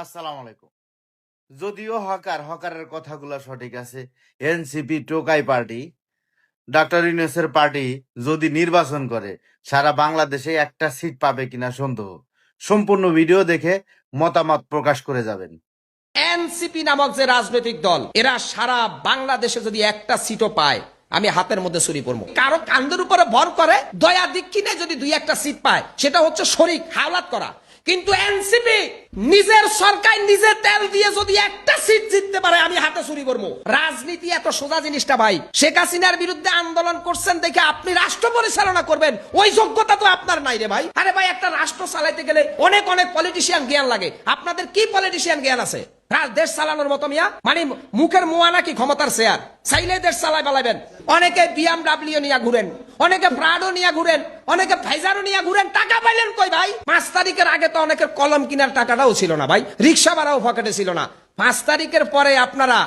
আসসালামু আলাইকুম। যদিও হকারের কথাগুলো সঠিক আছে। এনসিপি টোকাই পার্টি, ডক্টর ইউনূসের পার্টি যদি নির্বাচন করে সারা বাংলাদেশে একটা সিট পাবে কিনা সন্দেহ। সম্পূর্ণ ভিডিও দেখে মতামত প্রকাশ করে যাবেন। এনসিপি নামক যে রাজনৈতিক দল, এরা সারা বাংলাদেশে যদি একটা সিটও পায়, আমি হাতের মধ্যে ছুরি পড়বো। কারো কান্দের উপরে ভর করে দয়া দিক্ষিণে যদি দুই একটা সিট পায়, সেটা হচ্ছে শরিক হাওলাত করা। কিন্তু এনসিপি নিজের সরকার নিজে তেল দিয়ে যদি একটা সিট জিততে পারে, আমি হাতে ছুরি করবো। রাজনীতি এত সোজা জিনিসটা ভাই। শেখ হাসিনার বিরুদ্ধে আন্দোলন করছেন দেখে আপনি রাষ্ট্র পরিচালনা করবেন, ওই যোগ্যতা তো আপনার নাই রে ভাই। আরে ভাই, একটা রাষ্ট্র চালাইতে গেলে অনেক অনেক পলিটিশিয়ান জ্ঞান লাগে। আপনাদের কি পলিটিশিয়ান জ্ঞান আছে দেশ চালানোর মতো? মিয়া মানে মুখের মোয়া নাকি ক্ষমতার শেয়ার? চাইলে দেশ চালাই পালাবেন। অনেকে বিএমডব্লিউ নিয়ে ঘুরেন, অনেকে প্রাডো নিয়ে ঘুরেন, অনেকে ফাইজারও নিয়ে ঘুরেন। টাকা পাইলেন কই ভাই? 5 তারিখের আগে তো অনেকের কলম কেনার টাকাটাও ছিল না ভাই, রিক্সা ভাড়াও পকেটে ছিল না। 5 তারিখের পরে আপনারা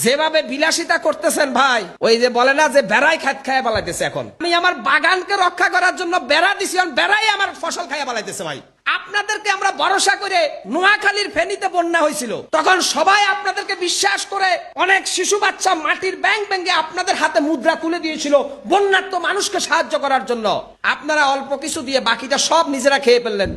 যেভাবে বিলাসিতা করতেছেন ভাই, ওই যে বলে না যে বেড়াই খাত খাইয়া পালাইতেছে। এখন আমি আমার বাগানকে রক্ষা করার জন্য বেড়া দিছি, বেড়াই আমার ফসল খাইয়া পালাইতেছে ভাই। আপনাদেরকে আমরা ভরসা করে, নোয়াখালীর ফেনীতে বন্যা হয়েছিল, তখন সবাই আপনাদেরকে বিশ্বাস করে অনেক শিশু বাচ্চা মাটির ব্যাংক ব্যাংকে আপনাদের হাতে মুদ্রা তুলে দিয়েছিল বন্যার্ত মানুষকে সাহায্য করার জন্য। আপনারা অল্প কিছু দিয়ে বাকিটা সব নিজেরা খেয়ে ফেললেন।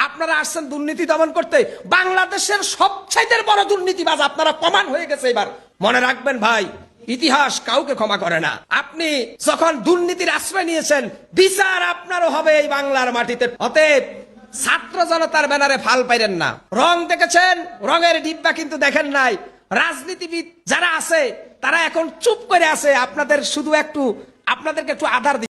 আপনারা আসছেন দুর্নীতি দমন করতে। বাংলাদেশের সবচাইতে বড় দুর্নীতিবাজ আপনারা প্রমাণ হয়ে গেছে এবার। মনে রাখবেন ভাই, ইতিহাস কাউকে ক্ষমা করে না। আপনি যখন দুর্নীতির আশ্রয় নিয়েছেন, বিচার আপনারও হবে এই বাংলার মাটিতে। অতএব ছাত্র জনতার ব্যানারে ফাল পাইলেন না। রং দেখেছেন, রঙের ডিব্বা কিন্তু দেখেন নাই। রাজনীতিবিদ যারা আছে তারা এখন চুপ করে আছে, আপনাদেরকে একটু আধার